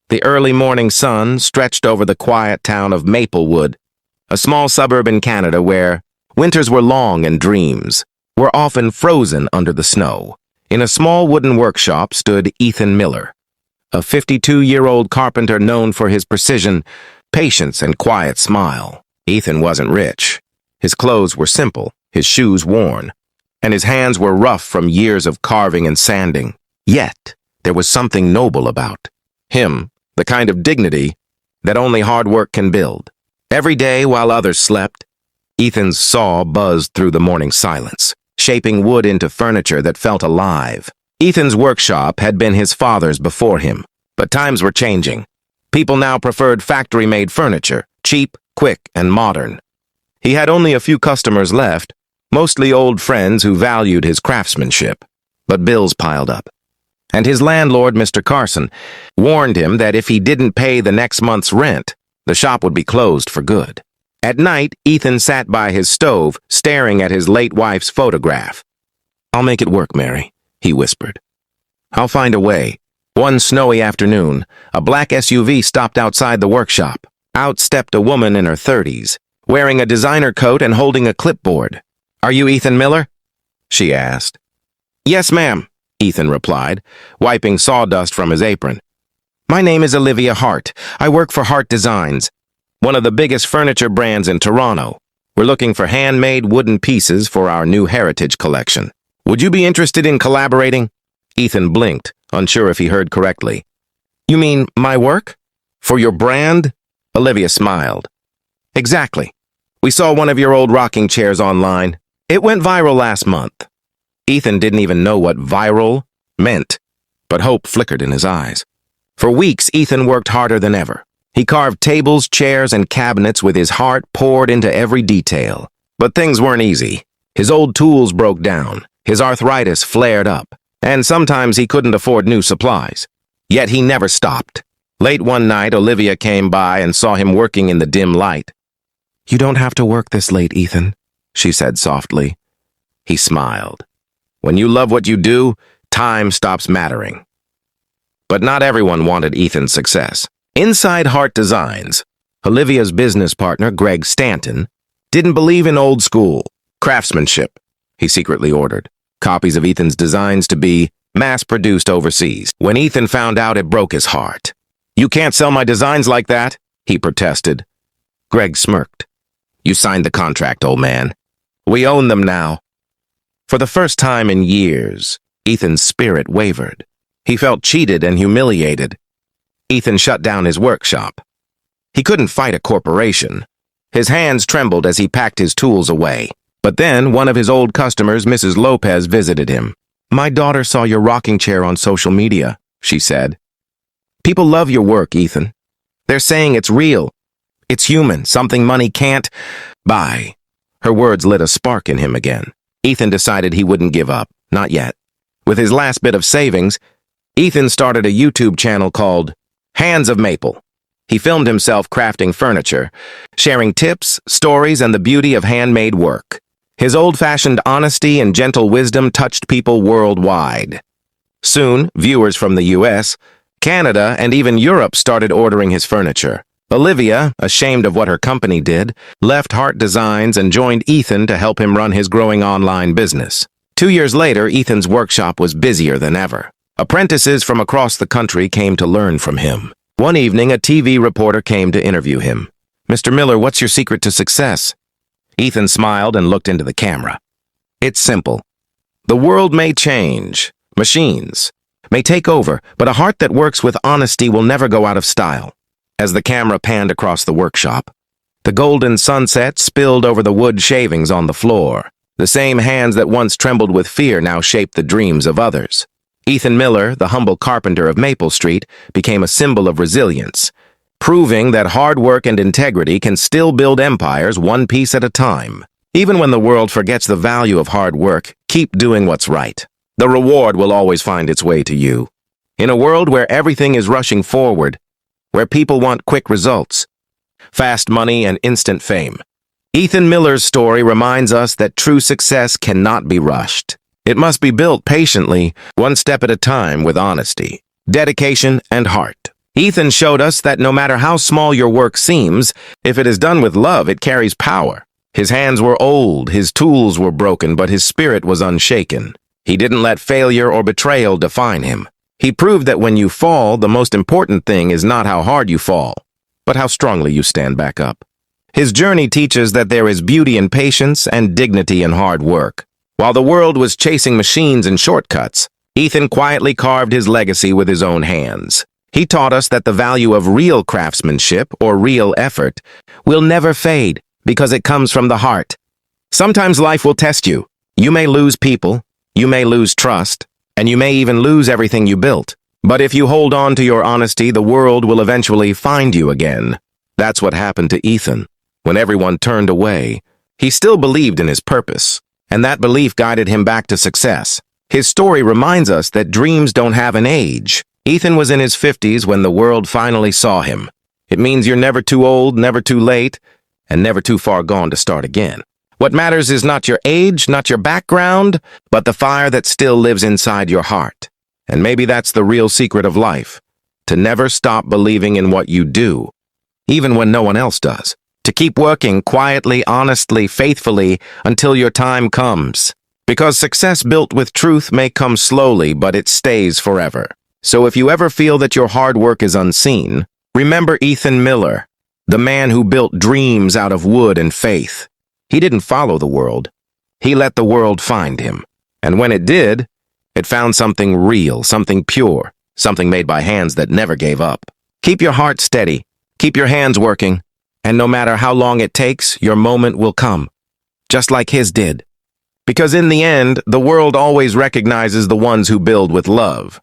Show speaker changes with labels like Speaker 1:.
Speaker 1: The early morning sun stretched over the quiet town of Maplewood, a small suburb in Canada where winters were long and dreams were often frozen under the snow. In a small wooden workshop stood Ethan Miller, a 52-year-old carpenter known for his precision, patience, and quiet smile. Ethan wasn't rich. His clothes were simple, his shoes worn, and his hands were rough from years of carving and sanding. Yet, there was something noble about him, the kind of dignity that only hard work can build. Every day, while others slept, Ethan's saw buzzed through the morning silence, shaping wood into furniture that felt alive. Ethan's workshop had been his father's before him, but times were changing. People now preferred factory-made furniture, cheap, quick, and modern. He had only a few customers left, mostly old friends who valued his craftsmanship, but bills piled up. And his landlord, Mr. Carson, warned him that if he didn't pay the next month's rent, the shop would be closed for good. At night, Ethan sat by his stove, staring at his late wife's photograph. "I'll make it work, Mary," he whispered. "I'll find a way." One snowy afternoon, a black SUV stopped outside the workshop. Out stepped a woman in her 30s, wearing a designer coat and holding a clipboard. "Are you Ethan Miller?" she asked. "Yes, ma'am," Ethan replied, wiping sawdust from his apron. "My name is Olivia Hart. I work for Hart Designs, one of the biggest furniture brands in Toronto. We're looking for handmade wooden pieces for our new heritage collection. Would you be interested in collaborating?" Ethan blinked, unsure if he heard correctly. "You mean my work? For your brand?" Olivia smiled. "Exactly. We saw one of your old rocking chairs online. It went viral last month." Ethan didn't even know what viral meant, but hope flickered in his eyes. For weeks, Ethan worked harder than ever. He carved tables, chairs, and cabinets with his heart poured into every detail. But things weren't easy. His old tools broke down, his arthritis flared up, and sometimes he couldn't afford new supplies. Yet he never stopped. Late one night, Olivia came by and saw him working in the dim light. "You don't have to work this late, Ethan," she said softly. He smiled. When you love what you do, time stops mattering. But not everyone wanted Ethan's success. Inside Hart Designs, Olivia's business partner, Greg Stanton, didn't believe in old school craftsmanship. He secretly ordered copies of Ethan's designs to be mass-produced overseas. When Ethan found out, it broke his heart. "You can't sell my designs like that," he protested. Greg smirked. "You signed the contract, old man. We own them now." For the first time in years, Ethan's spirit wavered. He felt cheated and humiliated. Ethan shut down his workshop. He couldn't fight a corporation. His hands trembled as he packed his tools away. But then one of his old customers, Mrs. Lopez, visited him. "My daughter saw your rocking chair on social media," she said. "People love your work, Ethan. They're saying it's real. It's human, something money can't buy." Her words lit a spark in him again. Ethan decided he wouldn't give up, not yet. With his last bit of savings, Ethan started a YouTube channel called Hands of Maple. He filmed himself crafting furniture, sharing tips, stories, and the beauty of handmade work. His old-fashioned honesty and gentle wisdom touched people worldwide. Soon, viewers from the US, Canada, and even Europe started ordering his furniture. Olivia, ashamed of what her company did, left Hart Designs and joined Ethan to help him run his growing online business. 2 years later, Ethan's workshop was busier than ever. Apprentices from across the country came to learn from him. One evening, a TV reporter came to interview him. "Mr. Miller, what's your secret to success?" Ethan smiled and looked into the camera. "It's simple. The world may change. Machines may take over, but a heart that works with honesty will never go out of style." As the camera panned across the workshop, the golden sunset spilled over the wood shavings on the floor. The same hands that once trembled with fear now shaped the dreams of others. Ethan Miller, the humble carpenter of Maple Street, became a symbol of resilience, proving that hard work and integrity can still build empires one piece at a time. Even when the world forgets the value of hard work, keep doing what's right. The reward will always find its way to you. In a world where everything is rushing forward, where people want quick results, fast money, and instant fame, Ethan Miller's story reminds us that true success cannot be rushed. It must be built patiently, one step at a time, with honesty, dedication, and heart. Ethan showed us that no matter how small your work seems, if it is done with love, it carries power. His hands were old, his tools were broken, but his spirit was unshaken. He didn't let failure or betrayal define him. He proved that when you fall, the most important thing is not how hard you fall, but how strongly you stand back up. His journey teaches that there is beauty in patience and dignity in hard work. While the world was chasing machines and shortcuts, Ethan quietly carved his legacy with his own hands. He taught us that the value of real craftsmanship or real effort will never fade because it comes from the heart. Sometimes life will test you. You may lose people, you may lose trust, and you may even lose everything you built. But if you hold on to your honesty, the world will eventually find you again. That's what happened to Ethan. When everyone turned away, he still believed in his purpose, and that belief guided him back to success. His story reminds us that dreams don't have an age. Ethan was in his 50s when the world finally saw him. It means you're never too old, never too late, and never too far gone to start again. What matters is not your age, not your background, but the fire that still lives inside your heart. And maybe that's the real secret of life, to never stop believing in what you do, even when no one else does. To keep working quietly, honestly, faithfully until your time comes. Because success built with truth may come slowly, but it stays forever. So if you ever feel that your hard work is unseen, remember Ethan Miller, the man who built dreams out of wood and faith. He didn't follow the world. He let the world find him. And when it did, it found something real, something pure, something made by hands that never gave up. Keep your heart steady. Keep your hands working. And no matter how long it takes, your moment will come, just like his did. Because in the end, the world always recognizes the ones who build with love.